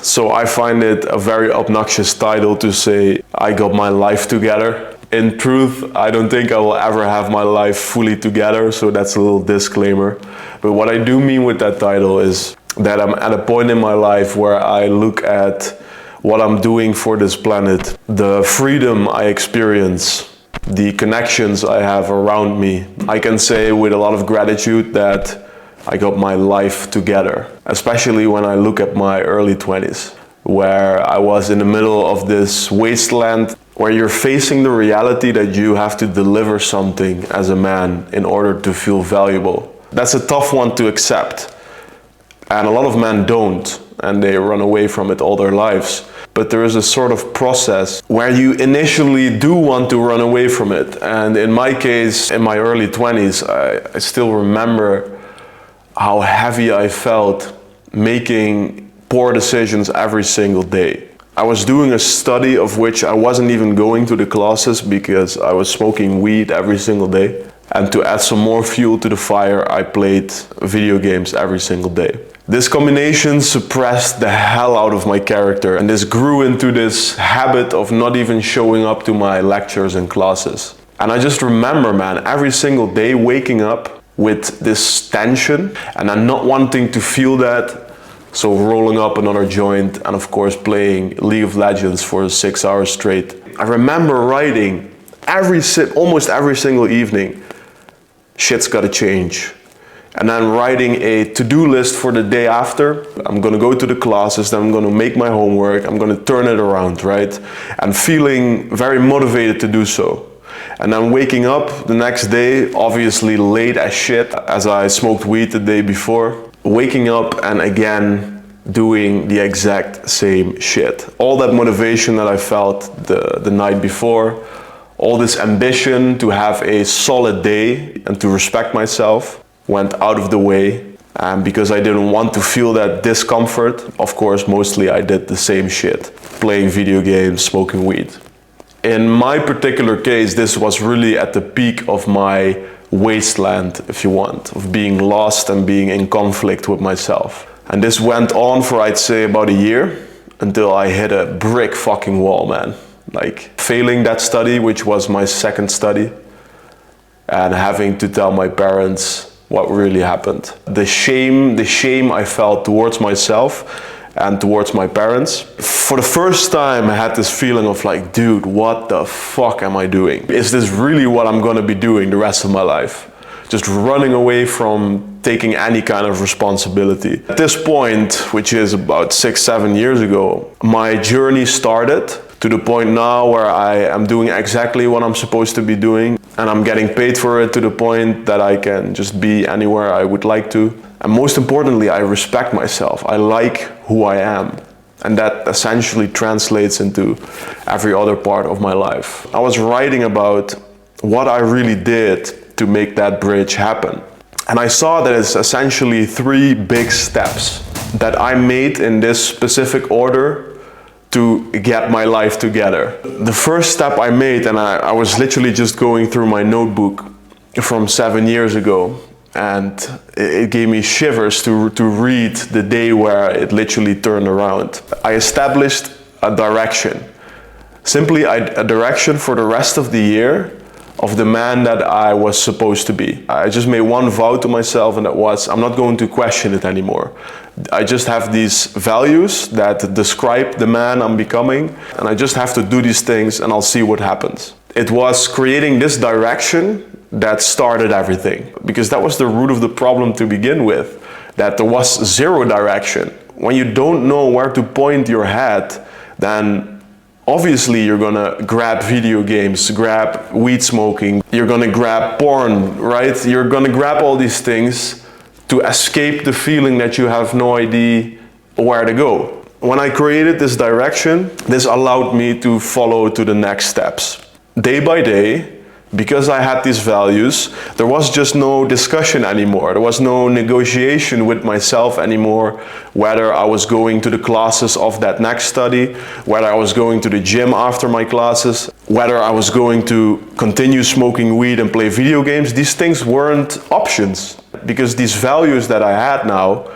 So I find it a very obnoxious title to say, I got my life together. In truth, I don't think I will ever have my life fully together, so that's a little disclaimer. But what I do mean with that title is that I'm at a point in my life where I look at what I'm doing for this planet, the freedom I experience, the connections I have around me. I can say with a lot of gratitude that I got my life together, especially when I look at my early 20s, where I was in the middle of this wasteland, where you're facing the reality that you have to deliver something as a man in order to feel valuable. That's a tough one to accept, and a lot of men don't, and they run away from it all their lives. But there is a sort of process where you initially do want to run away from it. And in my case, in my early 20s, I still remember how heavy I felt making poor decisions every single day. I was doing a study of which I wasn't even going to the classes because I was smoking weed every single day. And to add some more fuel to the fire, I played video games every single day. This combination suppressed the hell out of my character, and this grew into this habit of not even showing up to my lectures and classes. And I just remember, man, every single day waking up with this tension and I'm not wanting to feel that, so rolling up another joint and of course playing League of Legends for 6 hours straight. I remember writing almost every single evening, shit's gotta change. And then writing a to-do list for the day after. I'm gonna go to the classes, then I'm gonna make my homework, I'm gonna turn it around, right? And feeling very motivated to do so. And then waking up the next day, obviously late as shit, as I smoked weed the day before. Waking up and again doing the exact same shit. All that motivation that I felt the night before, all this ambition to have a solid day and to respect myself went out of the way. And because I didn't want to feel that discomfort, of course, mostly I did the same shit. Playing video games, smoking weed. In my particular case, this was really at the peak of my wasteland, if you want, of being lost and being in conflict with myself. And this went on for, I'd say, about a year until I hit a brick fucking wall, man. Like failing that study, which was my second study, and having to tell my parents what really happened. The shame I felt towards myself and towards my parents. For the first time, I had this feeling of like, dude, what the fuck am I doing? Is this really what I'm gonna be doing the rest of my life? Just running away from taking any kind of responsibility. At this point, which is about 6-7 years ago, my journey started to the point now where I am doing exactly what I'm supposed to be doing, and I'm getting paid for it to the point that I can just be anywhere I would like to. And most importantly, I respect myself. I like who I am. And that essentially translates into every other part of my life. I was writing about what I really did to make that bridge happen. And I saw that it's essentially 3 big steps that I made in this specific order to get my life together. The first step I made, and I was literally just going through my notebook from 7 years ago, and it gave me shivers to read the day where it literally turned around. I established a direction. Simply a direction for the rest of the year of the man that I was supposed to be. I just made one vow to myself, and that was, I'm not going to question it anymore. I just have these values that describe the man I'm becoming, and I just have to do these things and I'll see what happens. It was creating this direction that started everything, because that was the root of the problem to begin with, that there was 0 direction. When you don't know where to point your head, then obviously you're gonna grab video games, grab weed smoking, you're gonna grab porn, right? You're gonna grab all these things to escape the feeling that you have no idea where to go. When I created this direction, this allowed me to follow to the next steps. Day by day, because I had these values, there was just no discussion anymore. There was no negotiation with myself anymore, whether I was going to the classes of that next study, whether I was going to the gym after my classes, whether I was going to continue smoking weed and play video games. These things weren't options, because these values that I had now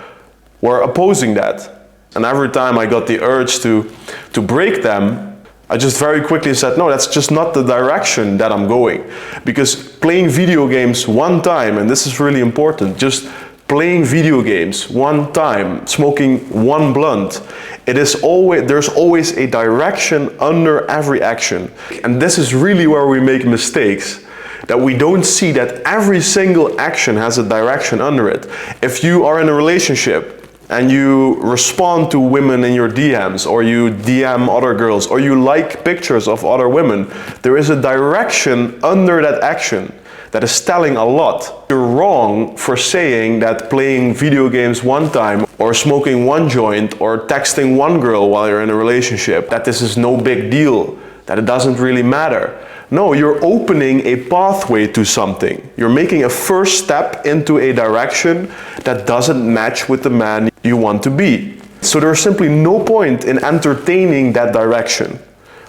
were opposing that. And every time I got the urge to break them, I just very quickly said, no, that's just not the direction that I'm going. Because playing video games one time, and this is really important, just playing video games one time, smoking one blunt, there's always a direction under every action. And this is really where we make mistakes, that we don't see that every single action has a direction under it. If you are in a relationship, and you respond to women in your DMs, or you DM other girls, or you like pictures of other women, there is a direction under that action that is telling a lot. You're wrong for saying that playing video games one time, or smoking one joint, or texting one girl while you're in a relationship, that this is no big deal, that it doesn't really matter. No, you're opening a pathway to something. You're making a first step into a direction that doesn't match with the man you want to be. So there's simply no point in entertaining that direction.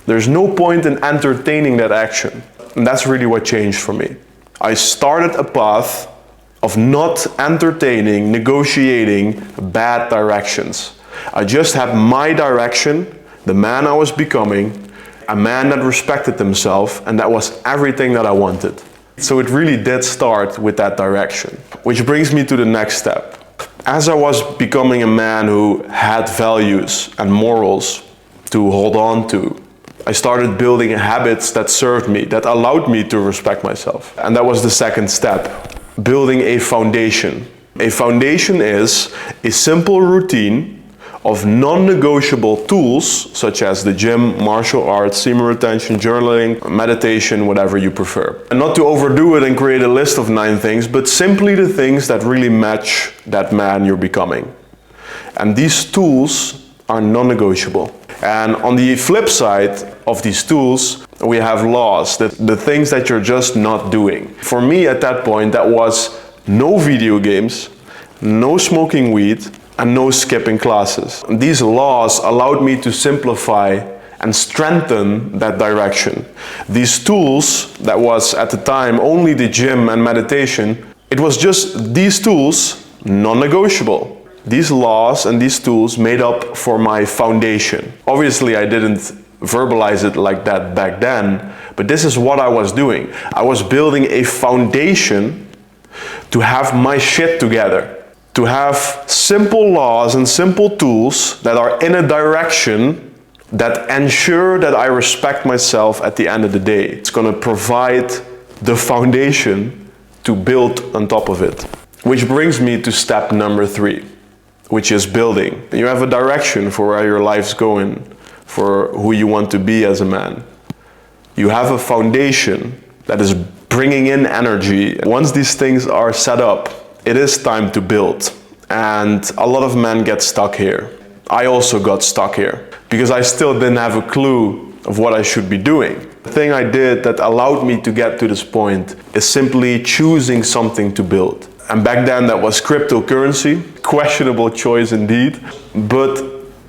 There's no point in entertaining that action. And that's really what changed for me. I started a path of not entertaining, negotiating bad directions. I just had my direction, the man I was becoming, a man that respected himself, and that was everything that I wanted. So it really did start with that direction. Which brings me to the next step. As I was becoming a man who had values and morals to hold on to, I started building habits that served me, that allowed me to respect myself. And that was the second step, building a foundation. A foundation is a simple routine of non-negotiable tools such as the gym, martial arts, semen retention, journaling, meditation, whatever you prefer. And not to overdo it and create a list of 9 things, but simply the things that really match that man you're becoming. And these tools are non-negotiable. And on the flip side of these tools, we have laws, the things that you're just not doing. For me at that point, that was no video games, no smoking weed, and no skipping classes. These laws allowed me to simplify and strengthen that direction. These tools, that was at the time only the gym and meditation, it was just these tools, non-negotiable. These laws and these tools made up for my foundation. Obviously, I didn't verbalize it like that back then, but this is what I was doing. I was building a foundation to have my shit together. To have simple laws and simple tools that are in a direction that ensure that I respect myself at the end of the day. It's going to provide the foundation to build on top of it. Which brings me to step number 3, which is building. You have a direction for where your life's going, for who you want to be as a man. You have a foundation that is bringing in energy. Once these things are set up, it is time to build. And a lot of men get stuck here. I also got stuck here because I still didn't have a clue of what I should be doing. The thing I did that allowed me to get to this point is simply choosing something to build. And back then that was cryptocurrency, questionable choice indeed. But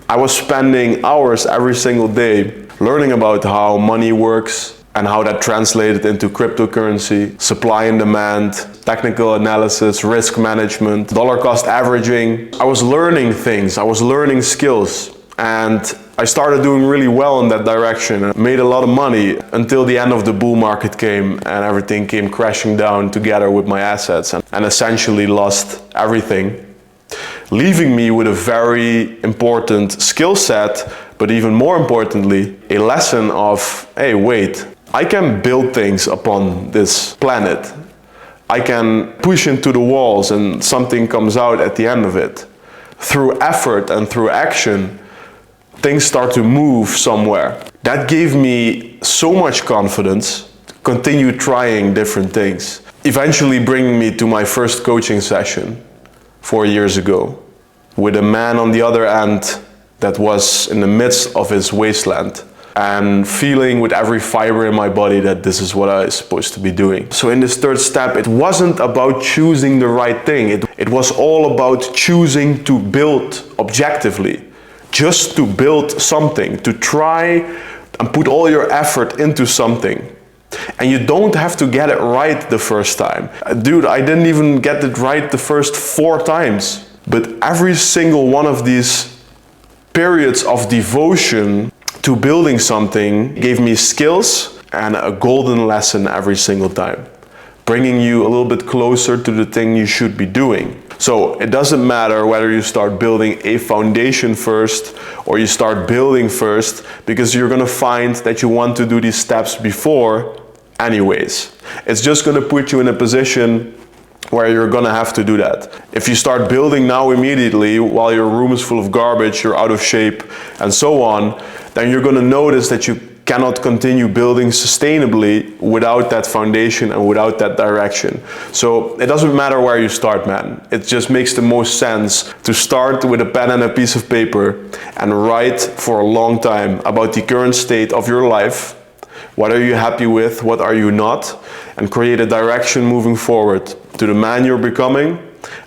I was spending hours every single day learning about how money works, and how that translated into cryptocurrency, supply and demand, technical analysis, risk management, dollar cost averaging. I was learning things, I was learning skills, and I started doing really well in that direction. I made a lot of money until the end of the bull market came and everything came crashing down together with my assets and essentially lost everything, leaving me with a very important skill set, but even more importantly, a lesson of, hey, wait, I can build things upon this planet. I can push into the walls and something comes out at the end of it. Through effort and through action, things start to move somewhere. That gave me so much confidence to continue trying different things. Eventually bringing me to my first coaching session 4 years ago with a man on the other end that was in the midst of his wasteland, and feeling with every fiber in my body that this is what I was supposed to be doing. So in this third step, it wasn't about choosing the right thing. It was all about choosing to build objectively, just to build something, to try and put all your effort into something. And you don't have to get it right the first time. Dude, I didn't even get it right the first 4 times. But every single one of these periods of devotion to building something gave me skills and a golden lesson every single time, bringing you a little bit closer to the thing you should be doing. So it doesn't matter whether you start building a foundation first or you start building first, because you're gonna find that you want to do these steps before anyways. It's just gonna put you in a position where you're gonna have to do that. If you start building now immediately while your room is full of garbage, you're out of shape and so on, then you're gonna notice that you cannot continue building sustainably without that foundation and without that direction. So it doesn't matter where you start, man. It just makes the most sense to start with a pen and a piece of paper and write for a long time about the current state of your life. What are you happy with? What are you not? And create a direction moving forward to the man you're becoming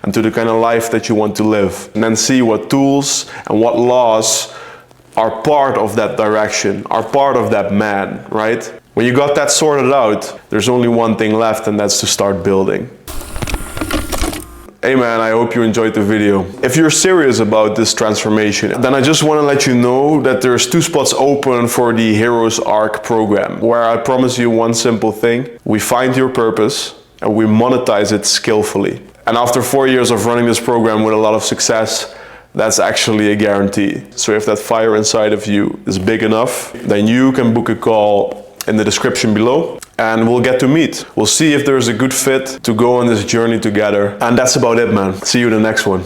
and to the kind of life that you want to live. And then see what tools and what laws are part of that direction, are part of that man, right? When you got that sorted out, there's only one thing left, and that's to start building. Hey man, I hope you enjoyed the video. If you're serious about this transformation, then I just want to let you know that there's 2 spots open for the Heroes Arc program, where I promise you one simple thing. We find your purpose and we monetize it skillfully. And after 4 years of running this program with a lot of success, that's actually a guarantee. So if that fire inside of you is big enough, then you can book a call in the description below and we'll get to meet. We'll see if there's a good fit to go on this journey together. And that's about it, man. See you in the next one.